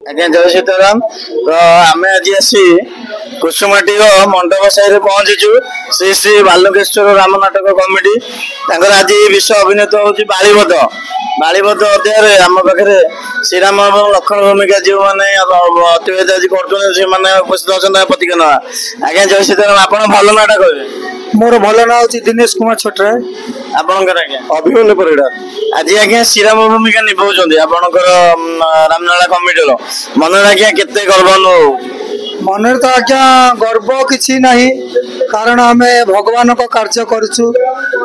ଆଜ୍ଞା ଜୟ ସୀତାରାମ। ତ ଆମେ ଆଜି ଆସି କୁସୁମାଟିର ମଣ୍ଡପ ସାହିରେ ପହଞ୍ଚିଛୁ। ଶ୍ରୀ ଶ୍ରୀ ବାଲୁକେଶ୍ୱର ରାମ ନାଟକ କମିଟି ତାଙ୍କର ଆଜି ବିଶ୍ୱ ଅଭିନେତ ହଉଛି ବାଳିବଧ। ବାଳିବଧ ଅଧ୍ୟାୟରେ ଆମ ପାଖରେ ଶ୍ରୀରାମ ଏବଂ ଲକ୍ଷ୍ମଣ ଭୂମିକା ଯେଉଁମାନେ ଅତିବାହିତ ଆଜି କରୁଛନ୍ତି ସେମାନେ ଉପସ୍ଥିତ ଅଛନ୍ତି ପ୍ରତିଜ୍ଞା ନେବା। ଆଜ୍ଞା ଜୟ ସୀତାରାମ। ଆପଣ ଭଲ ନାଟକ କହିବେ? मोर भल ना हूँ दिनेश कुमार छोटराय। आपणकर आज्ञा अभिमन्यु परिड़ा। आज आज्ञा श्रीराम भूमिका निभाउछन्ती आपणकर रामनाला कमिटीर मन आज्ञा केते गर्व अनुभव? मन तो आज्ञा गर्व किसी नहीं, कारण आम भगवान को कार्य करुचु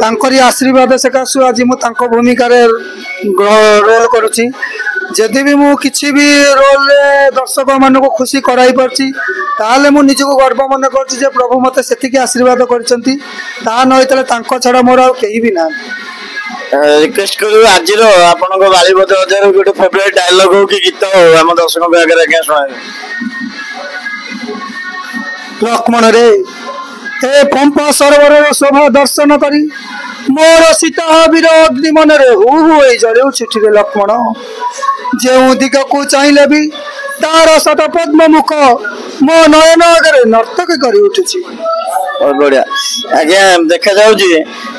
तांकरी आशीर्वाद सकाशु आज मु तांको भूमिका रोल करुची। जदि भी मु किसी भी रोल दर्शक मान को खुशी कराई पारची ताले मु निजको गर्व मन करची जे प्रभु मते सेतिकी आशीर्वाद करचंती। ता नइतले तांको छडा मोर आ केही भी ना। रिक्वेस्ट करू आज आपन बालीबोध हजार गोटे फेवरेट डायलॉग हो कि गीत हो हम दर्शक के आगे आज्ञा सुनाए। लक्ष्मण रे ए पंपा सरोवर शोभा दर्शन करी मोर सीता वीर अग्नि मन रे हु हु जलू चिठी रे लक्ष्मण जे दिग को चाहिए भी तार शत पद्म मुख मो नयन आगे नर्तक करी उठुची। बहुत बढ़िया आज्ञा देखा जाऊँ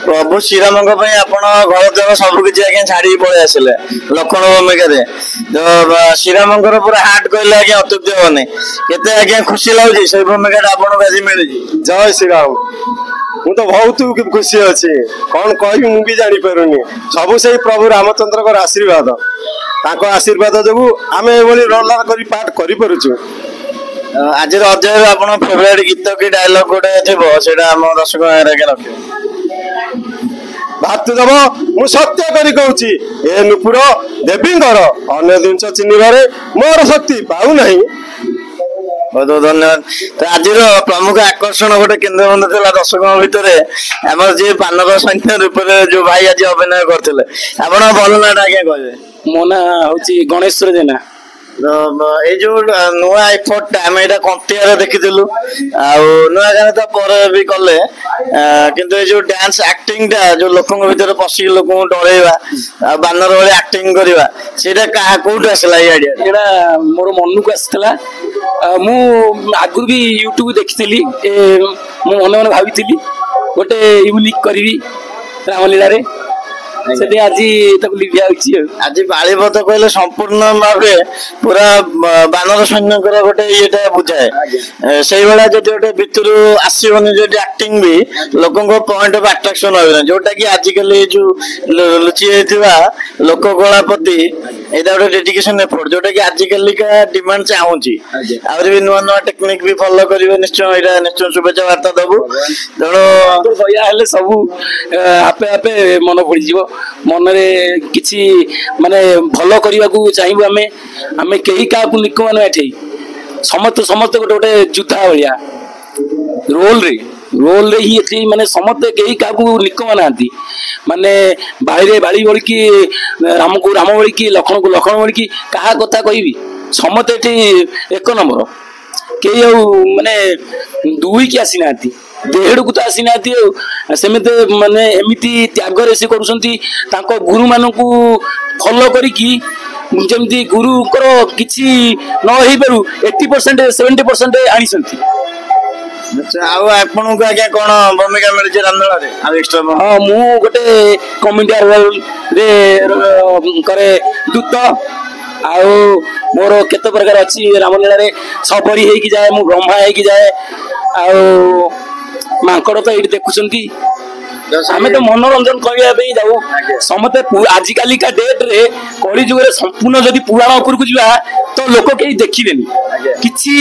प्रभु श्रीराम घर द्वार सबकि आज्ञा छाड़ी पलि आसिले लक्ष्मण भूमिका तो श्रीराम पूरा हार्ट कहले आज्ञा अत्युक्ति हेनी केते आज्ञा खुशी लगुच से भूमिका आपको आज मिली। जय श्रीराम। मु तो बहुत खुशी अच्छी कौन कह मुझे जापारूनी सब से प्रभु रामचंद्र आशीर्वाद ताको आशीर्वाद जो आम रोल कर पाठ करूँ। आज अध्याय आप फेवरेट गीत कि डायलॉग गोटे थी आम दर्शक रखे भातृदेव मु सत्य करी कहूची ए नुपुर देवींकर अन्य जिनस चिन्हबारे मोर शक्ति पाऊ नहीं। बहुत बहुत धन्यवाद। तो आज प्रमुख आकर्षण गोटे केन्द्र बंद था दर्शक भितर आम जी पानर सैन्य रूप जो भाई आज अभिनय करते आप भल ना आज्ञा कहे? मो ना हूँ गणेश्वर जेना। ये जो नुआ एफर्ट आम यहाँ कंटियार देखीलु नुआ गाने तो पर भी कले किंतु ये जो डांस एक्टिंग टा जो लोक भीतर पशिक लोक डरइबा बानर भाई एक्टिंग करवा सेटा कौट आसला ये आइडिया? मोर मन को आसला मु आगु भी यूट्यूब देखी मु मन मन भावी गोटे यूनिक करी रामलीला रे से आज आज बालीबोध कहले संपूर्ण भाव पूरा बानर सैन्य गोटे ये बुझाए से भाया जो गोटे भितर आसबनी जो एक्टिंग भी लोक पॉइंट ऑफ अट्राक्शन हो जोटा कि आजिकल जो लुचि लोक कला प्रति यहाँ गोटे डेडिकेशन एफर्ट जोटा कि आजिकल का डिमांड चाहूँगी आहरी भी नुआ नुआ टेक्निक भी फॉलो करेंगे निश्चय यहाँ निश्चय शुभेच्छा वार्ता दबू तेणु दया सब आपे आपे मन पड़ मन किसी माने भल करने को चाहिए आमे आमे कहीं क्या निक मान एठे समस्त समस्त गोटे गोटे जुथा भाया रोल रे ही एठी माने समस्त कहीं क्या निक माना माने बाड़ी बाड़ी बड़ी की राम को राम बड़ी की लक्ष्मण को लक्ष्मण बड़ी की क्या कथा कहि समस्त एठी एक नंबर कई माने दुई की आसी ना देहड़ को तो आसी ना सेमते माने एमिति त्याग से कर गुरु मान को फॉलो करी जमती गुरुकर किसी न हो पारू 80% 70% आनी। आपन को आज्ञा कौन भूमिका मिली रामलीला? हाँ मु गोटे कमेडिया रोल रे करे दूत आउ मोर केते प्रकार अच्छी रामलीला रे सबरी हो जाए मु ब्रह्मा हो जाए आउ मांकड़ तो ये देखुंती आम तो मनोरंजन करने जाऊ समते आजिकल का डेट रे कली जुग संपूर्ण जदि पुराण उपरकू जा तो लोक कहीं देखिबेनी किछि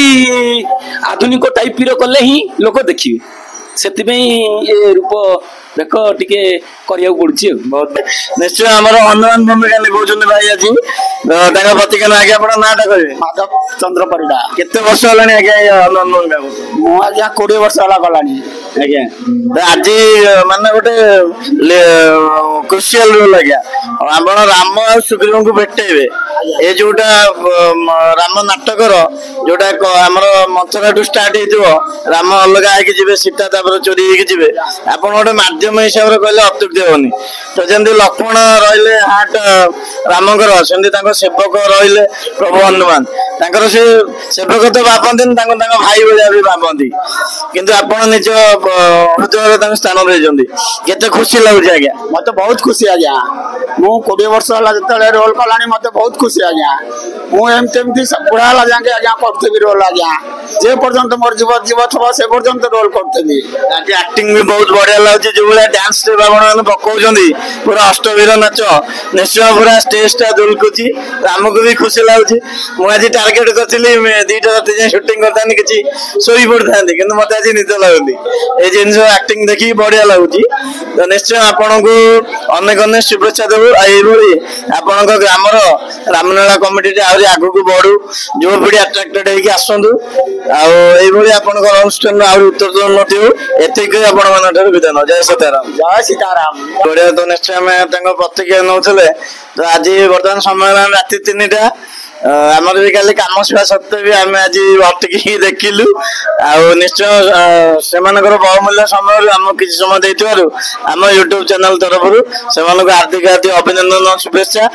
आधुनिक टाइप कले ही लोक देखिबे से ये रूप देख टिके करिया पड़ुछि। बहुत निश्चय आमर हनुमान भूमिका निभाउछन भाई आज प्रतिज्ञा आगे आप नाटा कहे? माधव चंद्र परिड़ा। केते वर्ष होलानी आज्ञा हनुमान भूमिका? मु आज्ञा 20 वर्ष होला गलानी आज्ञा। आज माने गोटे क्रुशियल रोल आज्ञा आपण राम और सुग्रीव को भेटेबे ए जोटा राम नाटकर जोटा आमर मथुरा टू स्टार्ट हो राम अलग आके जीवे सीता चोरी होगी जीवे आप गोटे माध्यम हिसाब से कहले अत्युक्ति हेनी तो जमी लक्ष्मण रहिले हाट रामकर सेमती सेवक रहिले प्रभु हनुमान से सेवक तो भावती भाई भाया भी भावती किंतु आपण निज हृदय स्थान देते केते खुशी लगुच आज्ञा मत बहुत खुशी आज्ञा मु 20 वर्ष है जो रोल कला मत बहुत खुशी आज्ञा मुझे बुढ़ा जाके आज्ञा करी रोल आज्ञा जे पर्यंत मोर जीव जीव थवा से पर्यंत रोल करते एक्टिंग भी बहुत बढ़िया लगुच जो भाई डांस स्टेप आप पकाउं पूरा अष्टवीर नाच निश्चय पूरा स्टेज टा दुलकुची आमको भी खुशी लगुच मुझे टार्गेट करी 2टा रात जाए सुटिंग करता कि शोई पड़ता कि मत आज निद लगुनि ये जिन एक्टिंग देखिए बढ़िया लगुच तो निश्चय आपन को अनेक अनेक शुभेच्छा देवु आपण ग्रामर रामलीला कमिटी आहरी आगू बढ़ू युवपीढ़ी आट्राक्टेड होगी आसतु अनुष्ठान आहरी उत्तर एतिक आपण विधान जय सीताराम जय सीताराम बढ़िया तो निश्चय आम प्रतिक्रिया नौले तो आज बर्तमान समय राति 3टा आमर भी खाली कम छुआ सत्वे भी आम आज अटकी देखिलु निश्चय से बहुमूल्य समय आम किसी समय आम यूट्यूब चैनल तरफ से हार्दिक हार्दिक अभिनंदन शुभेच्छा।